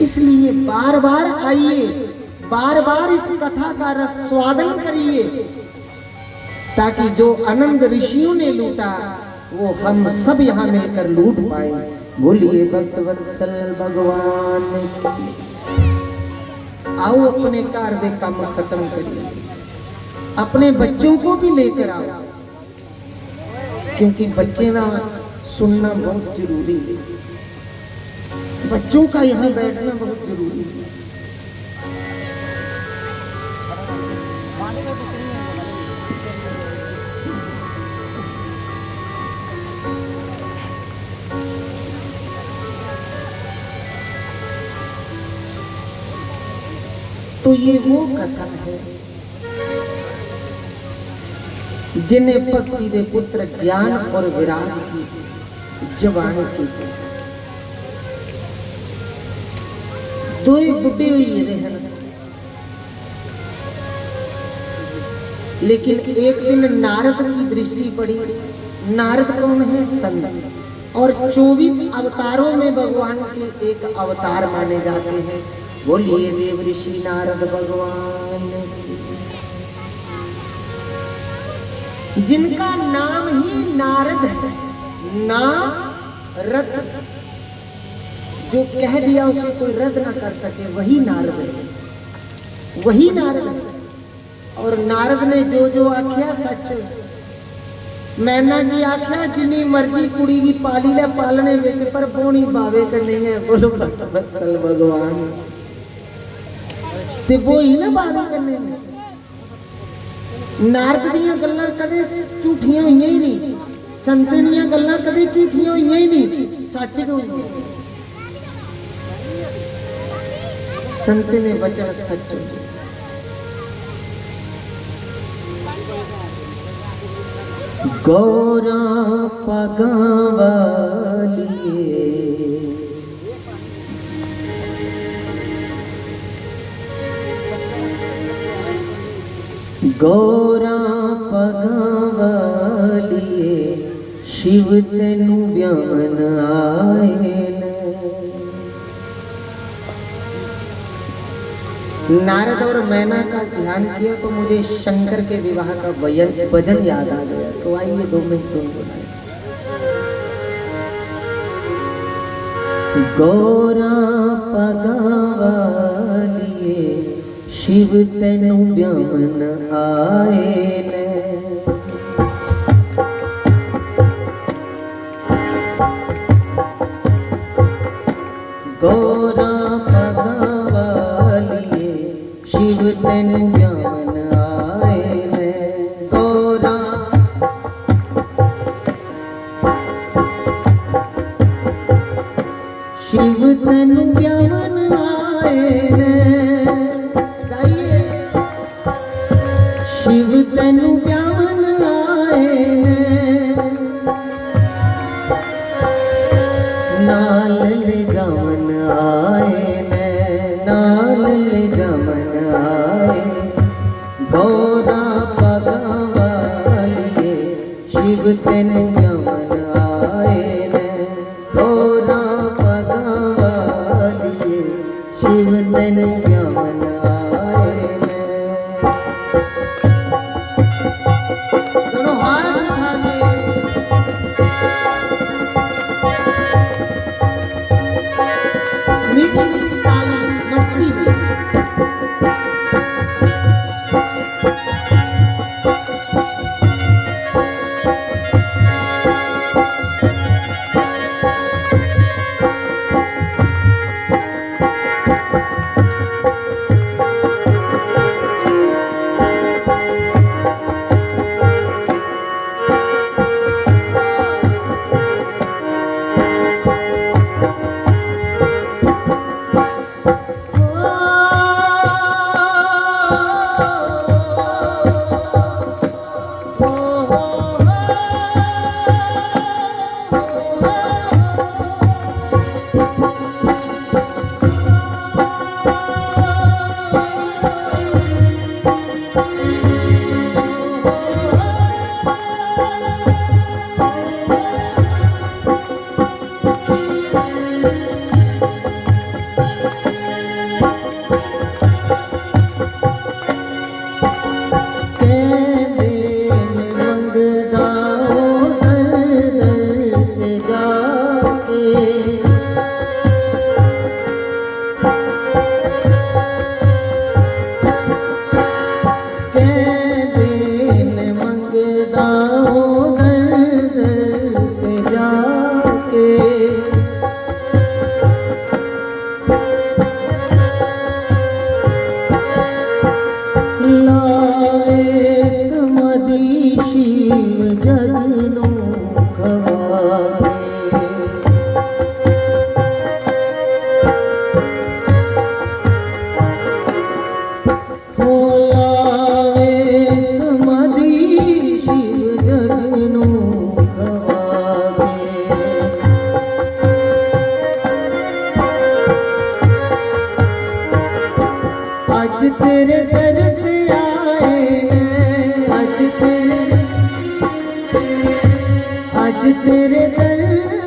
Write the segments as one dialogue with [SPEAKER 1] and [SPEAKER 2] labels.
[SPEAKER 1] इसलिए बार बार आइए, बार बार इस कथा का रसस्वादन करिए, ताकि जो आनंद ऋषियों ने लूटा वो हम सब यहाँ मिलकर लूट पाए। बोलिए भक्त वत्सल भगवान की। आओ अपने कार्य काम खत्म करिए, अपने बच्चों को भी लेकर आओ, क्योंकि बच्चे ना सुनना बहुत जरूरी है। बच्चों का यहाँ बैठना बहुत जरूरी है। तो ये वो कथा है जिन्हें भक्ति दे पुत्र ज्ञान और विराग की जवानी की दो ही बुढ़े हुई रहन, लेकिन एक दिन नारद की दृष्टि पड़ी। नारद कौन है? संत। और 24 अवतारों में भगवान के एक अवतार माने जाते हैं। बोलिए देव ऋषि नारद भगवान, जिनका नाम ही नारद है। नारद, जो कह दिया उसे कोई रद्द ना कर सके, वही नारद है, वही नारद है। और नारद ने जो जो आख्या सच। मैना की आख्या जिनी मर्जी कुड़ी की पाली ले पालने विच, पर बोनी बावे करनी है। बोलो भक्त वत्सल भगवान, ते वो ही ना बावे करने हैं। नारद दियां गल्लां कदे झूठियां होईयां ही नहीं, संत दियां गल्लां कदे झूठियां होईयां ही नहीं, सच होईयां। संत ने वचन सच होईयां। गौरा पगावालिए गौरा पगावालिए, शिव तेनू ब्यावन आए न। नारद और मैना का ध्यान किया तो मुझे शंकर के विवाह का भजन याद आ गया। तो आइए 2 मिनट गुनगुनाएं। गौरा पगावालिए, शिव तेनू ब्यावन आए न। गौरा पगावालिए, शिव तेनू ब्यावन आए न। गौरा शिव तेनू ब्यावन आए न। शिव तेनू ब्यावन आए न। नाल ले जावन आए न, नाल ले जावन आए। गौरा पगावालिए, शिव तेनू ब्यावन आए न। गौरा पगावालिए, शिव तेनू ब्यावन आए न। दोनों हाथ उठा के मीठी मीठी ताली मस्ती में। तेरे दर ते आए ने, आज तेरे दर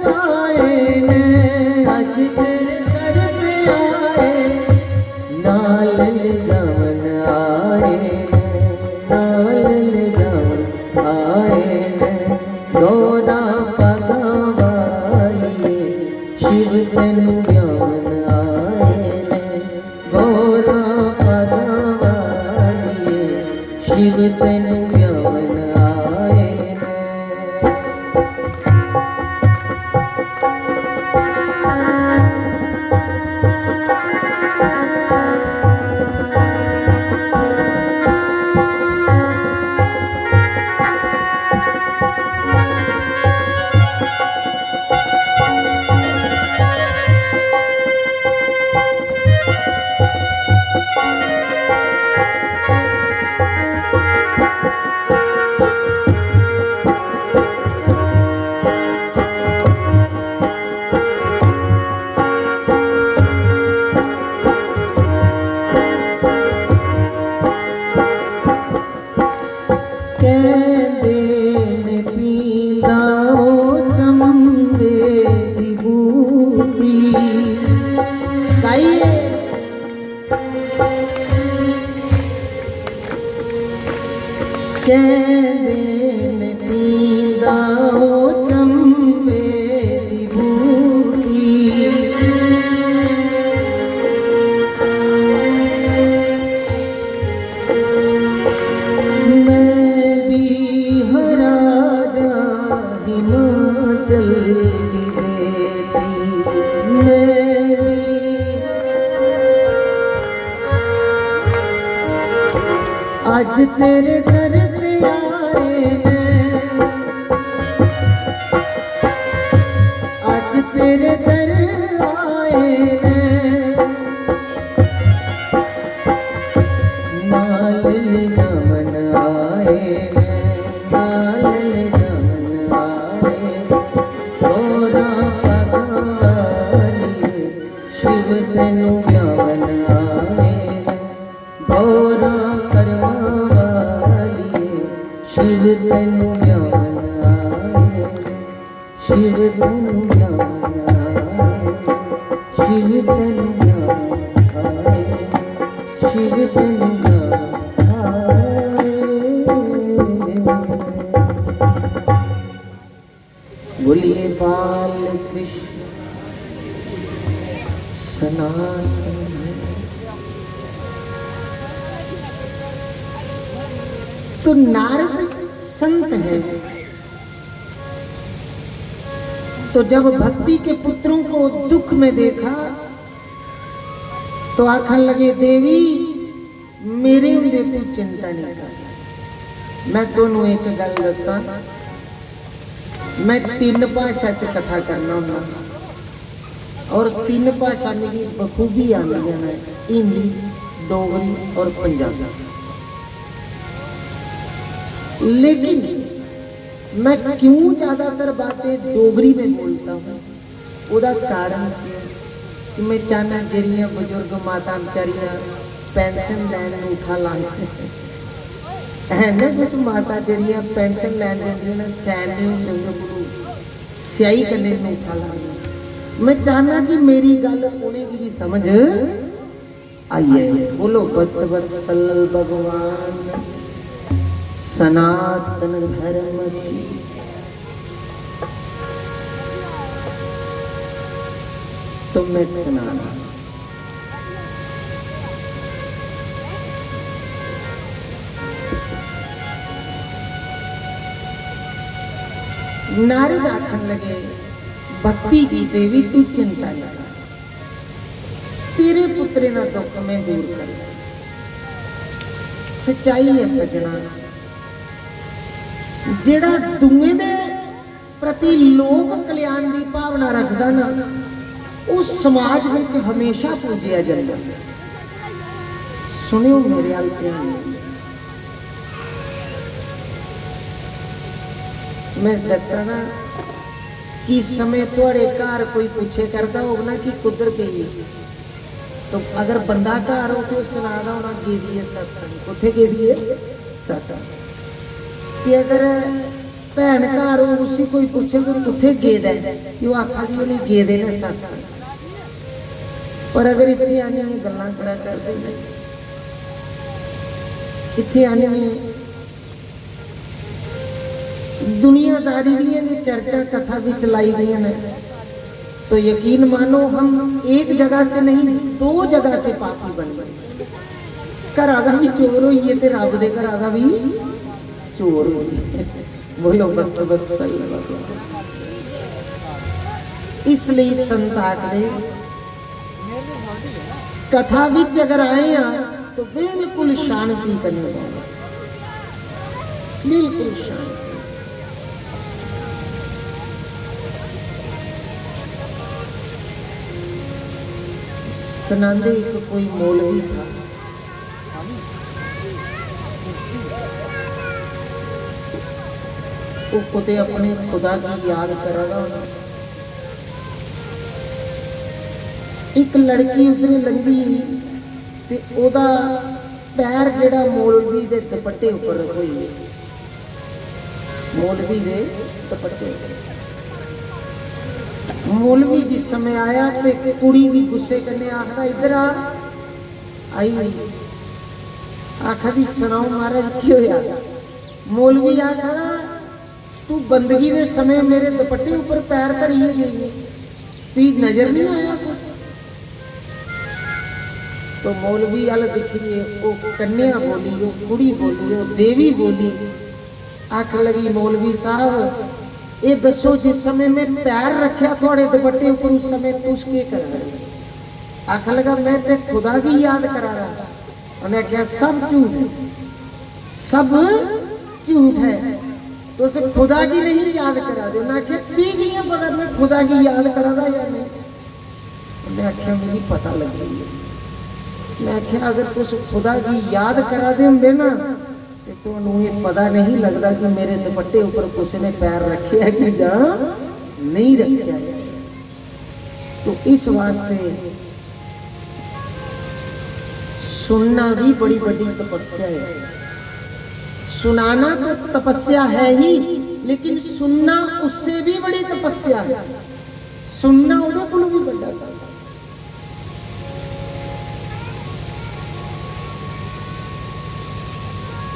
[SPEAKER 1] आए ने, आज तेरे दर ते आए, नाल ले जावन आए ने, नाल ले जावन आए ने, गौरा पगा वालिए शिव तैनू ब्यावन आए ने, गौरा पगा वालिए शिव तैनू ब्यावन आए ने। आज तेरे दर ते आए ने, आज तेरे दर आए ने, नाल ले जावन आए ने, नाल ले जावन आए ने, गौरा पगा वालिए शिव तैनू ब्यावन आए ने, गौरा करवा वालिए शिव तैनू ब्यावन आए, शिव तैनू ब्यावन आए, शिव तैनू ब्यावन आए, शिव तैनू ब्यावन आए। बोलिए बाल कृष्ण सनातन। तो नारद संत है, तो जब भक्ति के पुत्रों को दुख में देखा तो आखन लगे देवी मेरे हुंदे तू चिंता नहीं कर। मैं दोनों एक गल दसा, मैं 3 भाषा च कथा करना हूं और 3 भाषा मेरी बखूबी आंदी है, हिंदी, डोगरी और पंजाबी। लेकिन मैं क्यों ज्यादातर बातें डोगरी में बोलता हूँ, उसका कारण क्या कि मैं चाहना जड़ियाँ बुजुर्ग माता बेचारियाँ पेंशन लैन उठा लाने है ना, कुछ माता जड़ियाँ पेंशन लैन देंगे ना सैन नहीं होंगे स्याही करने में उठा लाने। मैं चाहना कि मेरी गल उन्हें भी समझ आई है। बोलो बत वत्सल भगवान सनातन धर्म की। तो मैं सुनाना नारद आखन लगे भक्ति की देवी तू चिंता न कर, तेरे पुत्रे ना दुख में दूर कर। सच्चाई है सजना, जेड़ा दुए दे प्रति लोक कल्याण की भावना रखदा ना उस समाज में हमेशा पूजिया जाता। सुनियो मेरे हाल ध्यान, मैं दसा ना कि समय थोड़े घर कोई पूछे करता हो ना कि कुदर गई तो अगर बंदा घर हो तो सुना रहा होना गे दिए सत्संग उथे गे दिए सत्संग कि अगर भैन घर हो उसी कोई पूछे कि कुथे गेद है कि वो आखा जी उन्हें गेदे ने सत्संग पर अगर इतने आने में गल्लां करा करते हैं इतने आने में दुनियादारी दी चर्चा कथा भी चलाई गई है तो यकीन मानो हम एक जगह से नहीं दो जगह से पापी बन गए घर आगा भी चोर हो ये ते रब दे घर आगा भी चोर हो बोलो बत सही इसलिए संत आखदे कथा विच अगर आए हैं तो बिल्कुल शांति करनी पड़ेगी बिल्कुल शांति सुनांदे एक कोई मौलवी था वो खुदे अपने खुदा की याद करेगा एक लड़की उधर लंघी ते ओदा पैर जेड़ा मौलवी दे दुपट्टे ऊपर होई मौलवी दे दुपट्टे मौलवी जिस समय आया ते कुड़ी भी गुस्से करने आखदा इधर आ आई आखा भी सुनाओ महाराज की होया मौलवी आखा तू बंदगी दे समय मेरे दुपट्टे ऊपर पैर धरी गई तुझे नजर नहीं आया कुछ तो मौलवी अल दिखिए वो कन्या बोली वो कुड़ी बोली वो देवी बोली आख लगी मौलवी साहब ये दसो जिस समय मैं पैर रखा थोड़े दुपट्टे ऊपर उस समय तुस के कर रहे आख लगा मैं ते खुदा की याद करा रहा उन्हें क्या सब झूठ है तो उसे खुदा की नहीं याद करा दो ना क्या पता मैं खुदा की याद करा था या नहीं उन्हें आख्या मुझे पता लग गई है मैं आख्या अगर तुस खुदा की याद करा दे होंगे ना तो ये पता नहीं लगता कि मेरे दुपट्टे ऊपर किसी ने पैर रखे है कि जा नहीं रखे है तो इस वास्ते सुनना भी बड़ी बड़ी तपस्या है सुनाना तो तपस्या है ही लेकिन सुनना उससे भी बड़ी तपस्या है सुनना उन्हें को भी बड़ा था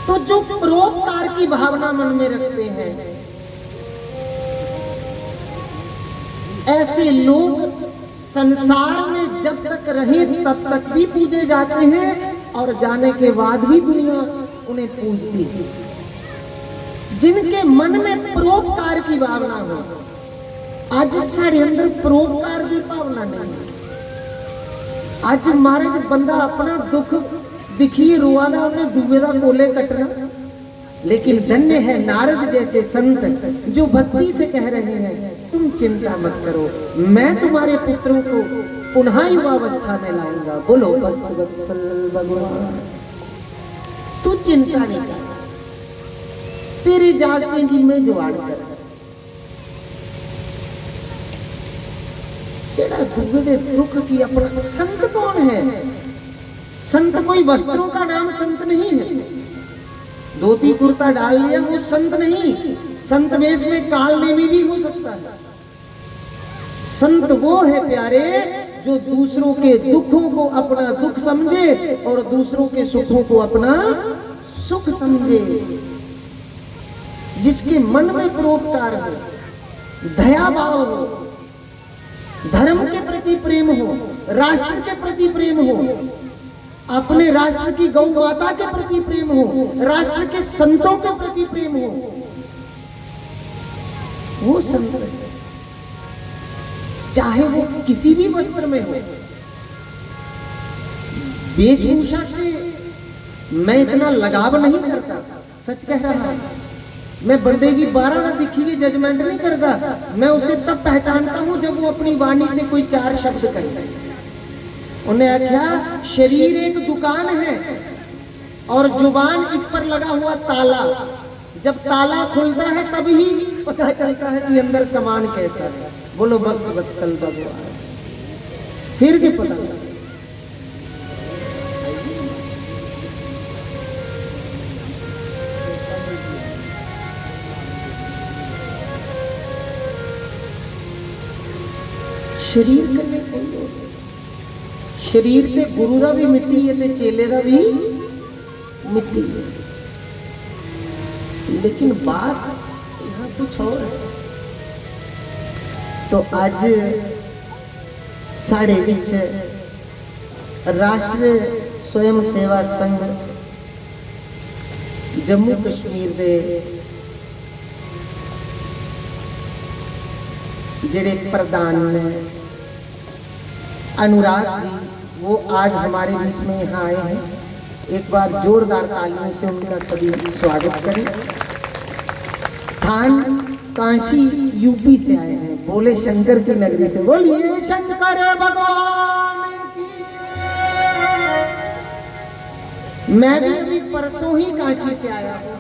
[SPEAKER 1] तो जो परोपकार की भावना मन में रखते हैं ऐसे लोग संसार में जब तक रहे तब तक भी पूजे जाते हैं और जाने के बाद भी दुनिया उन्हें पूजती है जिनके मन में परोपकार की भावना हो आज सारे अंदर परोपकार की भावना नहीं है आज महाराज बंदा अपना दुख दिखिए रोआना उन्हें दुए का कोले कटना लेकिन धन्य है नारद जैसे संत जो भक्ति से कह रहे हैं तुम चिंता मत करो मैं तुम्हारे पुत्रों को पुनः युवावस्था में लाऊंगा बोलो भक्त वत्सल भगवान तू चिंता नहीं कर तेरे जागने की मैं जुआड़ कर जेड़ा दुए दुख की अपना संत कौन है संत कोई वस्त्रों का नाम संत नहीं है धोती कुर्ता डाल लिया वो संत नहीं संत वेश में काल नेमी भी हो सकता है संत वो है प्यारे जो दूसरों के दुखों को अपना दुख समझे और दूसरों के सुखों को अपना सुख समझे जिसके मन में परोपकार हो दया भाव हो धर्म के प्रति प्रेम हो राष्ट्र के प्रति प्रेम हो अपने राष्ट्र की गौ माता के प्रति प्रेम हो राष्ट्र के संतों के प्रति प्रेम हो वो संत चाहे वो किसी भी वस्त्र में हो वेशभूषा से मैं इतना लगाव नहीं करता सच कह रहा हूं मैं बंदे की 12 ना दिखी हुई जजमेंट नहीं करता मैं उसे तब पहचानता हूं जब वो अपनी वाणी से कोई 4 शब्द कहे उन्हें आख्या शरीर एक दुकान है और जुबान इस पर लगा हुआ ताला जब ताला खुलता है तभी पता चलता है कि अंदर सामान कैसा है बोलो भक्त वत्सल भगवान फिर भी पता शरीर कन्नै कोई होर नहीं। शरीर ते गुरु दा भी मिट्टी है ते चेले दा भी मिट्टी है, लेकिन बात यहाँ कुछ और है। तो आज साढ़े विच राष्ट्रीय स्वयं सेवा संघ जम्मू कश्मीर दे जेड़े प्रधान ने अनुराग जी, वो आज हमारे बीच में यहाँ आए हैं। एक बार जोरदार तालियों से उनका सभी स्वागत करें। स्थान काशी यूपी से आए हैं, बोले शंकर की नगरी से, बोलिए शंकर भगवान की। मैं भी अभी परसों ही काशी से आया हूँ।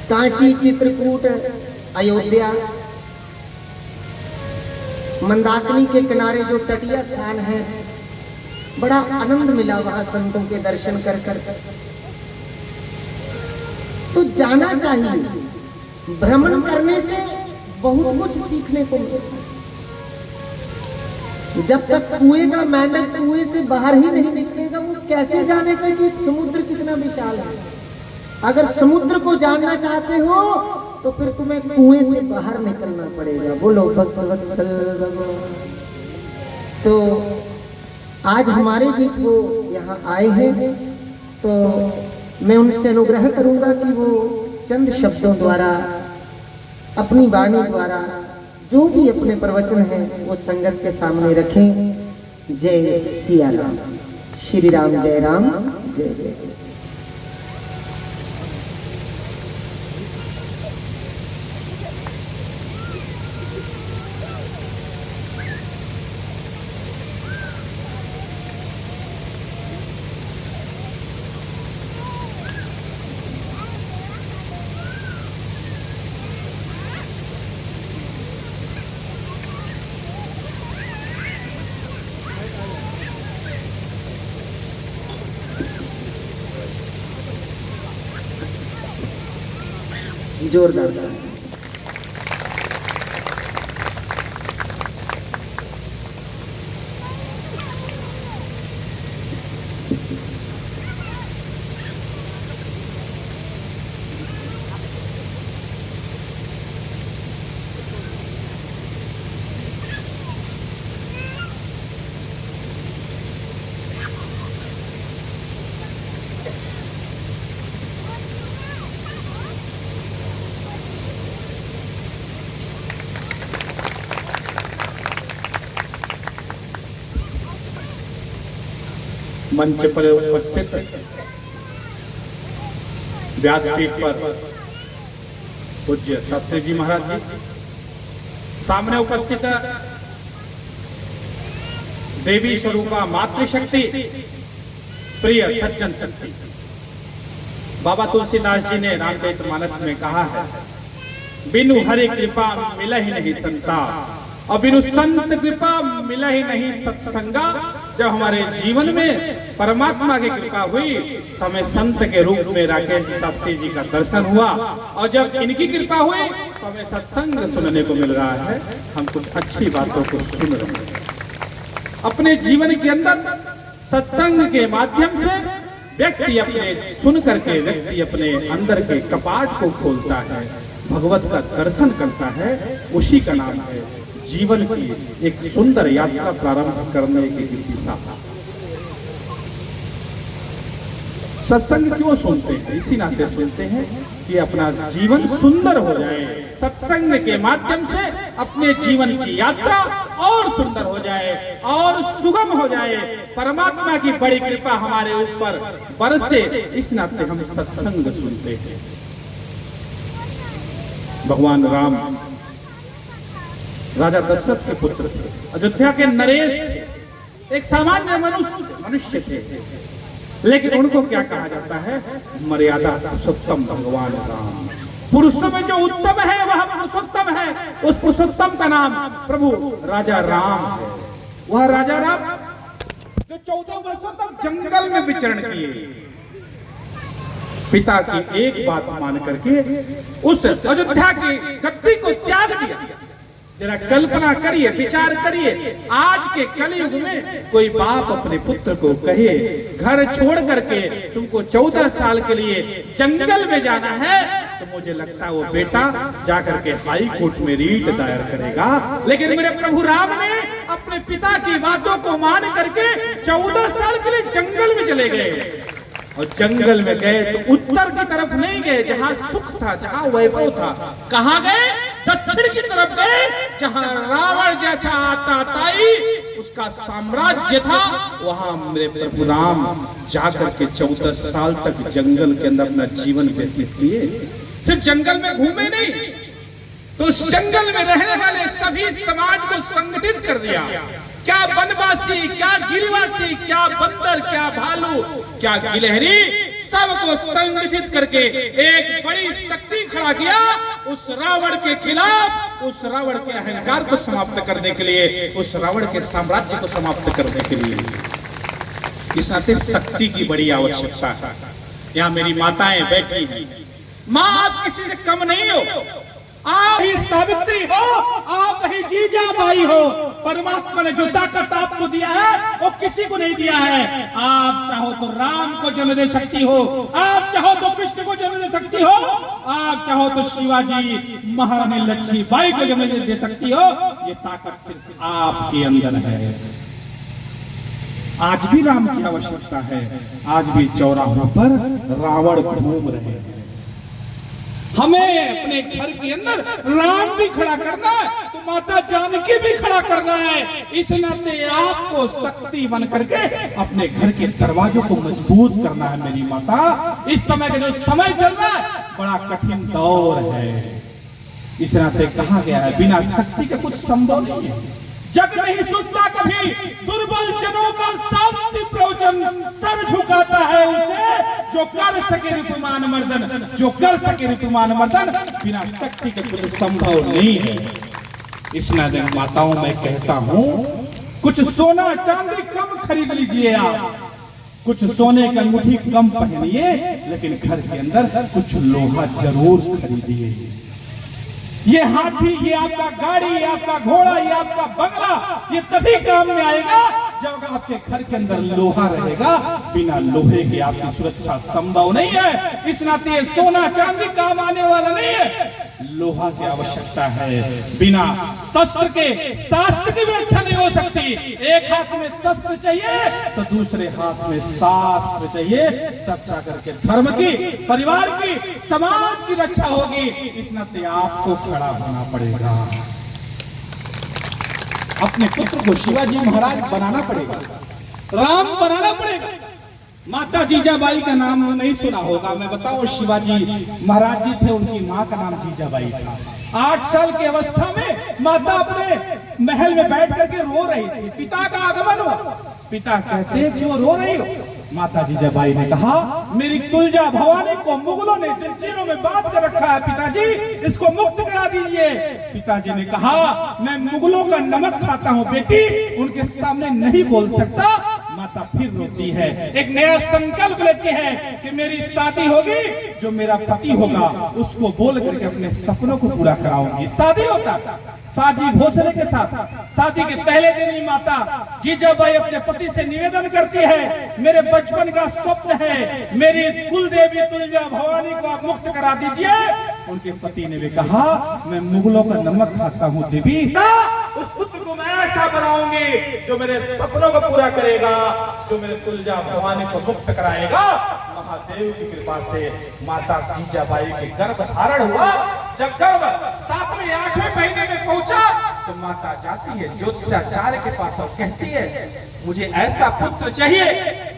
[SPEAKER 1] काशी, चित्रकूट, अयोध्या, मंदाकिनी के किनारे जो तटीय स्थान है, बड़ा आनंद मिला वहां संतों के दर्शन कर कर। तो जाना चाहिए, भ्रमण करने से बहुत कुछ सीखने को मिलता है। जब तक कुएं का मेंढक कुएं से बाहर ही नहीं निकलेगा, वो कैसे जानेगा कि समुद्र कितना विशाल है। अगर समुद्र को जानना चाहते हो तो फिर तुम्हें कुएं से बाहर निकलना पड़ेगा। बोलो भगवत्सल भगवान। तो आज हमारे बीच वो यहाँ आए हैं, तो मैं उनसे अनुग्रह करूंगा कि वो चंद शब्दों द्वारा, अपनी वाणी द्वारा जो भी अपने प्रवचन हैं वो संगत के सामने रखें। जय सिया राम, श्री राम, जय राम, जय जय। जोरदार।
[SPEAKER 2] मंच पर उपस्थित, व्यासपीठ पर पूज्य शास्त्री जी महाराज जी, सामने उपस्थित देवी स्वरूपा मातृशक्ति, प्रिय सज्जन शक्ति। बाबा तुलसीदास जी ने रामचरितमानस में कहा है, बिनु हरि कृपा मिला ही नहीं संता, और बिनु संत कृपा मिला ही नहीं सत्संगा। जब हमारे जीवन में परमात्मा की कृपा हुई तो हमें संत के रूप में राकेश शास्त्री जी का दर्शन हुआ, और जब इनकी कृपा हुई तो हमें सत्संग सुनने को मिल रहा है। हम कुछ अच्छी बातों को सुन रहे हैं। अपने जीवन के अंदर सत्संग के माध्यम से व्यक्ति अपने सुन करके व्यक्ति अपने अंदर के कपाट को खोलता है, भगवत का दर्शन करता है। उसी का नाम है जीवन की एक सुंदर यात्रा प्रारंभ करने की दिशा। सत्संग क्यों सुनते हैं? इसी नाते सुनते हैं कि अपना जीवन सुंदर हो जाए। सत्संग के माध्यम से अपने जीवन की यात्रा और सुंदर हो जाए और सुगम हो जाए। परमात्मा की बड़ी कृपा हमारे ऊपर बरसे, इस नाते हम सत्संग सुनते हैं। भगवान राम राजा दशरथ के पुत्र थे, अयोध्या के नरेश थे, एक सामान्य मनुष्य थे, लेकिन उनको क्या कहा जाता है? मर्यादा पुरुषोत्तम भगवान राम। पुरुषों में जो उत्तम है वह पुरुषोत्तम है। उस पुरुषोत्तम का नाम प्रभु राजा राम है। वह राजा राम जो 14 वर्षों तक जंगल में विचरण किए, पिता की एक बात मान करके उस अयोध्या की गद्दी को त्याग दिया जरा कल्पना करिए, विचार करिए, आज के कलयुग में कोई बाप अपने पुत्र को कहे घर छोड़ करके तुमको 14 साल के लिए जंगल में जाना है, तो मुझे लगता है वो बेटा जाकर के हाई कोर्ट में रीट दायर करेगा। लेकिन मेरे प्रभु राम ने अपने पिता की बातों को मान करके 14 साल के लिए जंगल में चले गए। और जंगल में गए तो उत्तर की तरफ नहीं गए जहां सुख था, जहां वैभव था। कहां गए? दक्षिण की तरफ गए जहां रावण जैसा आताताई उसका साम्राज्य था। वहां मेरे प्रभु राम जाकर के 14 साल तक जंगल के अंदर अपना जीवन व्यतीत किए। सिर्फ जंगल में घूमे नहीं, तो उस जंगल में रहने वाले सभी समाज को संगठित कर दिया। क्या वनवासी, क्या गिरिवासी, क्या बंदर, क्या भालू, क्या गिलहरी, सबको संगठित करके एक बड़ी शक्ति खड़ा किया उस रावण के खिलाफ, उस रावण के अहंकार को समाप्त करने के लिए, उस रावण के साम्राज्य को समाप्त करने के लिए। इस नाते शक्ति की बड़ी आवश्यकता है। यहाँ मेरी माताएं बैठी हैं। माँ, आप किसी से कम नहीं हो, आप ही सावित्री हो, आप ही जीजाबाई हो। परमात्मा ने जो ताकत आपको दिया है वो किसी को नहीं दिया है। आप चाहो तो राम को जन्म दे सकती हो, आप चाहो तो कृष्ण को जन्म दे सकती हो, आप चाहो तो शिवाजी महारानी लक्ष्मीबाई को जन्म दे सकती हो। ये ताकत सिर्फ आपके अंदर है। आज भी राम की आवश्यकता है। आज भी चौराहों पर रावण घूम रहे हैं। हमें अपने घर के अंदर राम भी खड़ा करना है तो माता जानकी भी खड़ा करना है। इस नाते आपको शक्ति बन करके अपने घर के दरवाजों को मजबूत करना है। मेरी माता, इस समय का जो समय चल रहा है बड़ा कठिन दौर है। इस नाते कहा गया है बिना शक्ति का कुछ संभव नहीं है। जग नहीं सुनता कभी दुर्बल जनों का शांति प्रवचन, सर झुकाता है उसे जो कर सके ऋतुमान मर्दन, जो कर सके ऋतुमान मर्दन। बिना शक्ति के कुछ संभव नहीं है। इस नाते माताओं में कहता हूं, कुछ सोना चांदी कम खरीद लीजिए, आप कुछ सोने की अंगूठी कम पहनिए, लेकिन घर के अंदर कुछ लोहा जरूर खरीदिए। ये हाथी, ये आपका गाड़ी, ये आपका घोड़ा, ये आपका बंगला, ये तभी काम में आएगा जब आपके घर के अंदर लोहा रहेगा। बिना लोहे के आपकी सुरक्षा संभव नहीं है। इस नाते ये सोना चांदी काम आने वाला नहीं है। लोहा की आवश्यकता है। बिना शस्त्र के शास्त्र की भी रक्षा नहीं हो सकती। एक हाथ में शस्त्र चाहिए तो दूसरे हाथ में शास्त्र चाहिए, तब जाकर के धर्म की, परिवार की, समाज की रक्षा होगी। इस नाते आपको खड़ा होना पड़ेगा। अपने पुत्र को शिवाजी महाराज बनाना पड़ेगा, राम बनाना पड़ेगा। माता जीजाबाई का नाम नहीं सुना होगा। मैं बताऊं, शिवाजी महाराज जी थे, उनकी मां का नाम जीजाबाई था। 8 साल की अवस्था में माता अपने महल में बैठ करके रो रही थी। पिता का आगमन हुआ। पिता कहते क्यों रो रही हो? माता जीजाबाई ने कहा, मेरी तुलजा भवानी को मुगलों ने जंजीरों में बांध कर रखा है, पिताजी इसको मुक्त करा दीजिए। पिताजी ने कहा, मैं मुगलों का नमक खाता हूँ बेटी, उनके सामने नहीं बोल सकता। माता फिर रोती है, एक नया संकल्प लेती है कि मेरी शादी होगी, जो मेरा पति होगा उसको बोल करके अपने सपनों को पूरा कराऊंगी। शादी होता साजी भोसले के साथ। शादी के पहले दिन ही माता जीजाबाई अपने पति से निवेदन करती है, मेरे बचपन का स्वप्न है, मेरी कुल देवी तुलजा भवानी को आप मुक्त करा दीजिए। उनके पति ने भी कहा, मैं मुगलों का नमक खाता हूँ देवी, उस पुत्र को मैं ऐसा बनाऊंगी जो मेरे सपनों को पूरा करेगा, जो मेरे तुलजा भवानी को मुक्त कराएगा। महादेव की कृपा से माता जीजाबाई के गर्भ धारण हुआ। जब गर्भ 7वें 8वें महीने में पहुंचा तो माता जाती है ज्योतिषाचार्य के पास और कहती है, मुझे ऐसा पुत्र चाहिए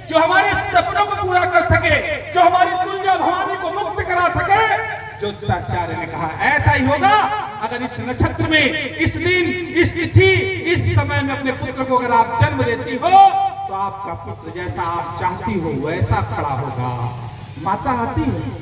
[SPEAKER 2] जो हमारे सपनों को पूरा कर सके, जो हमारी तुलजा भवानी को मुक्त करा सके। ज्योतिषाचार्य ने कहा, ऐसा ही होगा अगर इस नक्षत्र में, इस दिन, इस तिथि, इस समय में अपने पुत्र को अगर आप जन्म देती हो तो आपका पुत्र जैसा आप चाहती हो वैसा खड़ा होगा। माता आती है,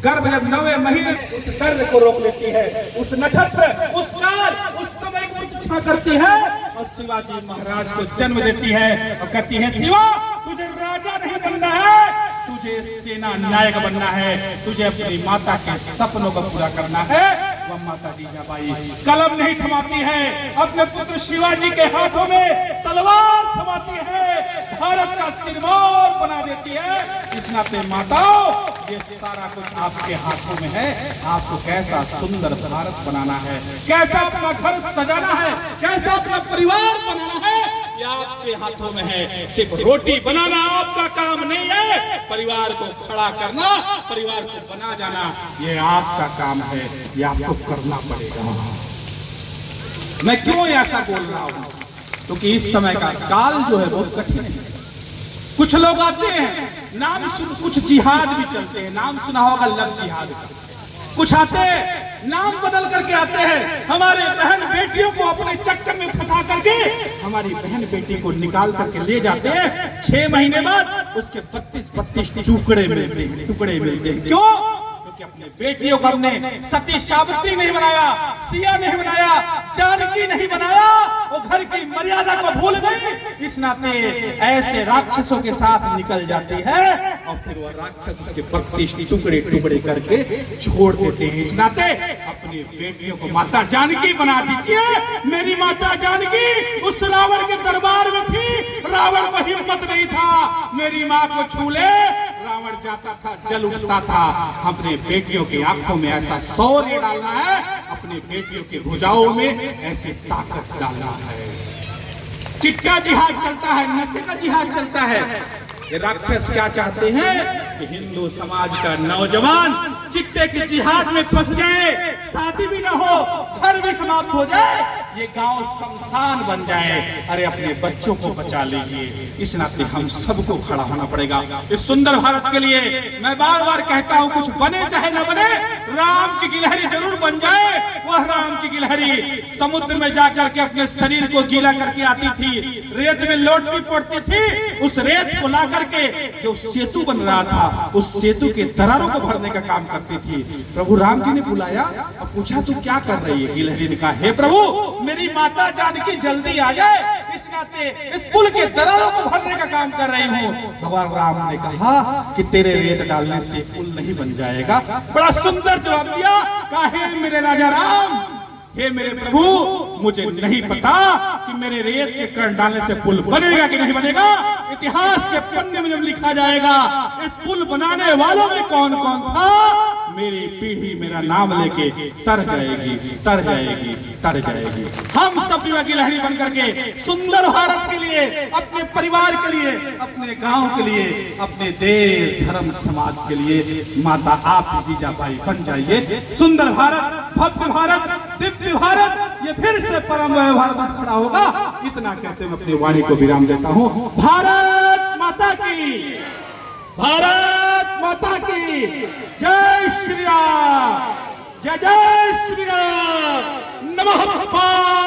[SPEAKER 2] गर्भ जब 9वें महीने उस दर्द को रोक लेती है, उस नक्षत्र, उस काल, उस समय को प्रतीक्षा करती है और शिवाजी महाराज को जन्म देती है और कहती है, शिवा तुझे राजा नहीं बनना है, तुझे सेना नायक बनना है, तुझे अपनी माता के सपनों को पूरा करना है। वह माता जीजाबाई कलम नहीं थमाती है, अपने पुत्र शिवाजी के हाथों में तलवार थमाती है, भारत का सिरमौर बना देती है। इस नाते माताओं, ये सारा कुछ आपके हाथों में है। आपको कैसा सुंदर भारत बनाना है, कैसा अपना घर सजाना है, कैसा अपना परिवार बनाना है, ये आपके हाथों में है। सिर्फ रोटी बनाना आपका काम नहीं है, परिवार को खड़ा करना, परिवार को बना जाना, ये आपका काम है, ये आपको करना पड़ेगा। मैं क्यों ऐसा बोल रहा हूं? क्योंकि इस समय का काल जो है बहुत कठिन है। कुछ लोग आते हैं, नाम सुन, कुछ जिहाद भी चलते हैं, नाम सुना होगा लव जिहाद का। कुछ आते हैं, नाम बदल करके आते हैं, हमारे बहन बेटियों को अपने चक्कर में फंसा करके हमारी बहन बेटी को निकाल करके ले जाते हैं। 6 महीने बाद उसके 32 टुकड़े मिलते हैं। क्यों? क्योंकि अपने बेटियों को हमने सती सावित्री नहीं बनाया, सिया नहीं बनाया, जानकी नहीं बनाया, वो घर की मर्यादा को भूल गई। इस नाते ऐसे राक्षसों के साथ निकल जाती है और फिर वो राक्षस उसके 32 टुकड़े करके छोड़ देते हैं। इस नाते अपनी बेटियों को माता जानकी बना दीजिए। मेरी माता जानकी उस रावण के दरबार में थी, रावण को हिम्मत नहीं था, मेरी माँ को छू ले रावण जाता था, जल उठता था। अपने बेटियों की आंखों में ऐसा शौर्य डालना है, अपने बेटियों की भुजाओं में ऐसी ताकत डालना है। चिट्टा जिहाद चलता है, नशे का जिहाद चलता है। ये राक्षस क्या चाहते हैं कि हिंदू समाज का नौजवान चिट्टे की जिहाद में फंस जाए, शादी भी ना हो, घर भी समाप्त हो जाए, ये गांव शमशान बन जाए। अरे अपने बच्चों को बचा लीजिए। इस नाते हम सबको खड़ा होना पड़ेगा इस सुंदर भारत के लिए। मैं बार बार कहता हूं, कुछ बने चाहे न बने, राम की गिलहरी जरूर बन जाए। वह राम की गिलहरी समुद्र में जाकर के अपने शरीर को गीला करके आती थी, रेत में लौटती पड़ती थी, उस रेत को ला करके जो सेतु बन रहा था, उस सेतु के दरारों को भरने का काम करती थी। प्रभु राम जी ने बुलाया और पूछा, तू क्या कर रही है? गिलहरी ने कहा, हे प्रभु, मेरी माता जानकी जल्दी आ जाए, इस नाते इस पुल के दरारों को भरने का काम कर रही हूँ। भगवान राम ने कहा कि तेरे रेत डालने से पुल नहीं बन जाएगा। बड़ा सुंदर जवाब दिया, कहा, हे मेरे राजा राम, हे मेरे प्रभु, मुझे नहीं पता कि मेरे रेत के कण डालने से पुल बनेगा कि नहीं बनेगा। इतिहास के पन्ने में जब लिखा जाएगा इस पुल बनाने वालों में कौन कौन था, मेरी पीढ़ी मेरा नाम लेके तर जाएगी, तर जाएगी, तर जाएगी। हम सब गिलहरी बन करके सुंदर भारत के लिए, अपने परिवार के लिए, अपने गांव के लिए, अपने देश धर्म समाज के लिए माता आप जीजाबाई बन जाइए। सुंदर भारत, भव्य भारत, दिव्य भारत, ये फिर से परम भारत खड़ा होगा। इतना कहते हुए अपनी वाणी को विराम देता हूँ। भारत माता की, भारत माता की जय श्री राम, जय जय श्री राम, नमः।